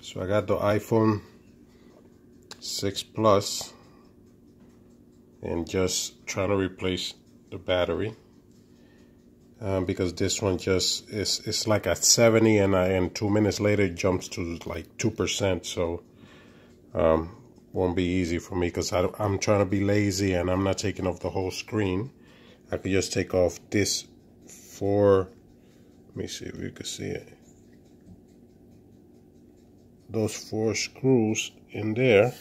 So I got the iPhone 6 Plus and just trying to replace the battery because this one just it's like at 70 and 2 minutes later it jumps to like 2%. So won't be easy for me because I'm trying to be lazy and I'm not taking off the whole screen. I could just take off this let me see if you can see it. Those 4 screws in there.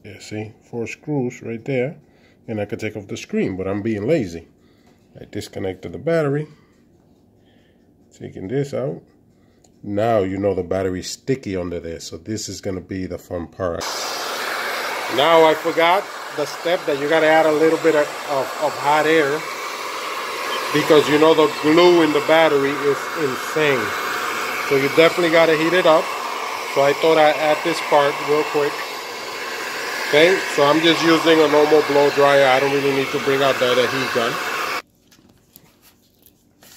Yeah, see? 4 screws right there. And I could take off the screen, but I'm being lazy. I disconnected the battery. Taking this out. Now you know the battery's sticky under there. So this is going to be the fun part. Now I forgot the step that you got to add a little bit of hot air. Because you know the glue in the battery is insane. So you definitely got to heat it up. So I thought I'd add this part real quick. Okay, so I'm just using a normal blow dryer. I don't really need to bring out the heat gun.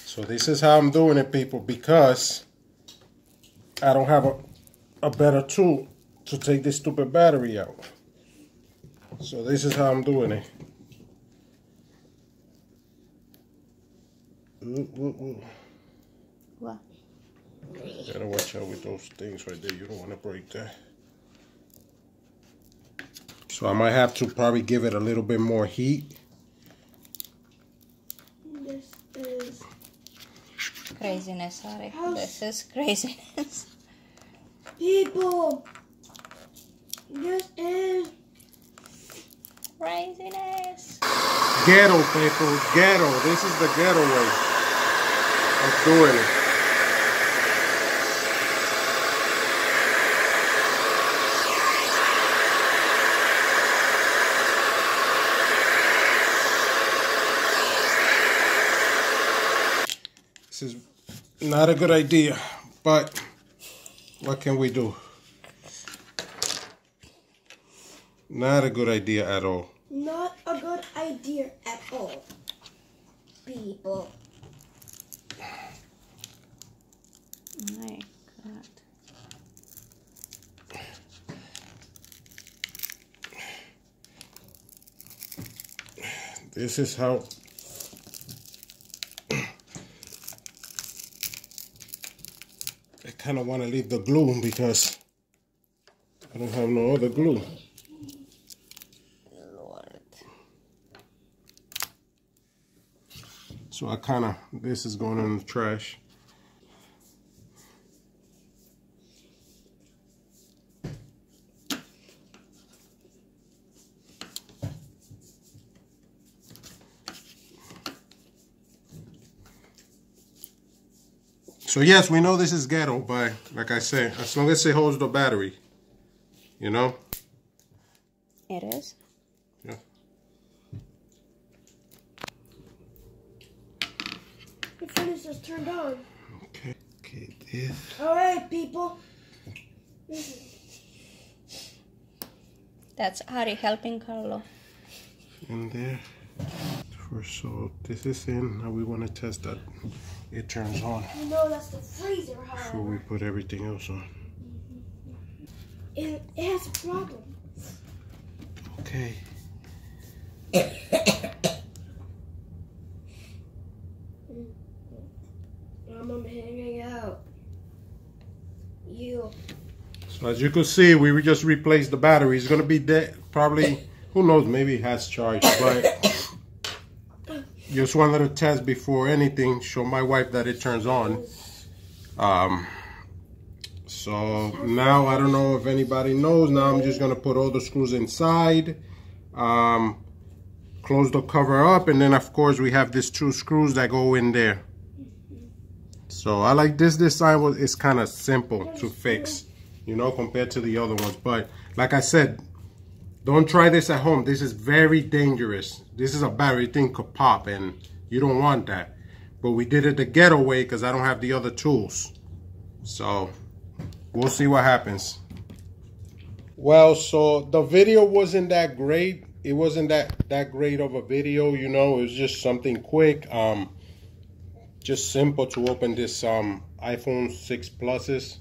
So this is how I'm doing it, people, because I don't have a better tool to take this stupid battery out. So this is how I'm doing it. What? You gotta watch out with those things right there. You don't want to break that. So I might have to probably give it a little bit more heat. This is Craziness, Ari. This is craziness. people. This is Craziness. Ghetto, people. Ghetto. This is the ghetto way of doing it. This is not a good idea, but what can we do? Not a good idea at all. not a good idea at all, people. My God. This is how I kind of want to leave the glue because I don't have no other glue. Lord. So this is going in the trash. So yes, we know this is ghetto, but like I said, as long as it holds the battery, you know? It is? Yeah. The furnace is turned on. Okay, this. Alright, people. That's Ari helping Carlo. In there. So this is in. Now we want to test that it turns on. You know that's the freezer, Before we put everything else on. It has a problem. Okay. I'm hanging out. You. So as you can see, we just replaced the battery. It's gonna be dead. Probably, who knows? Maybe it has charge, but just wanted to test before anything. Show my wife that it turns on. So now I don't know if anybody knows. Now I'm just gonna put all the screws inside. Close the cover up, and then of course we have these 2 screws that go in there. So I like this design. It's kind of simple to fix, you know, compared to the other ones. But like I said, don't try this at home. This is very dangerous. This is a battery thing could pop, and you don't want that. But we did it the ghetto way because I don't have the other tools. So we'll see what happens. Well, so the video wasn't that great. It wasn't that great of a video, you know. It was just something quick. Just simple to open this iPhone 6 Pluses.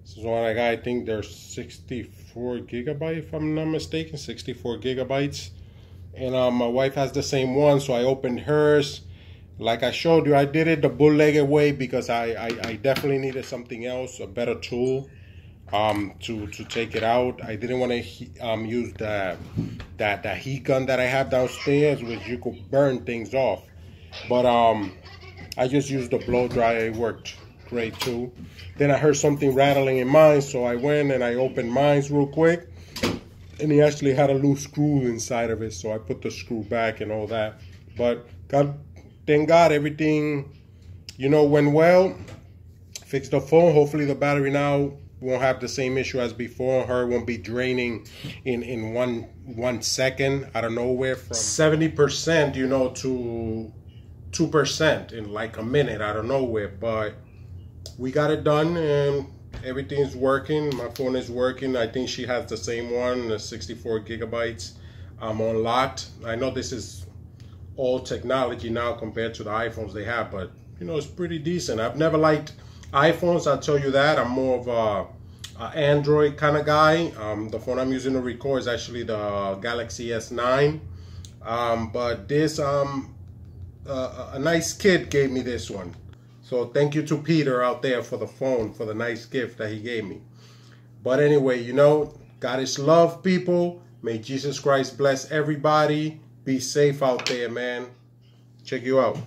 This is one I got. I think there's 64 gigabytes, if I'm not mistaken, 64 gigabytes. And my wife has the same one, so I opened hers. Like I showed you, I did it the bootlegged way because I definitely needed something else, a better tool to take it out. I didn't want to use that heat gun that I have downstairs, which you could burn things off. But I just used the blow dryer. It worked great too. Then I heard something rattling in mine, so I went and I opened mine real quick, and he actually had a loose screw inside of it, so I put the screw back and all that. But thank God everything, went well. Fixed the phone. Hopefully the battery now won't have the same issue as before. Her won't be draining in one second out of nowhere from 70%, to 2% in like a minute out of nowhere. But we got it done and everything's working. My phone is working. I think she has the same one, the 64 gigabytes. I'm unlocked. I know this is all technology now compared to the iPhones they have, but it's pretty decent. I've never liked iPhones, I'll tell you that. I'm more of a Android kind of guy. The phone I'm using to record is actually the Galaxy S9. But this, a nice kid gave me this one. So thank you to Peter out there for the phone, for the nice gift that he gave me. But anyway, God is love, people. May Jesus Christ bless everybody. Be safe out there, man. Check you out.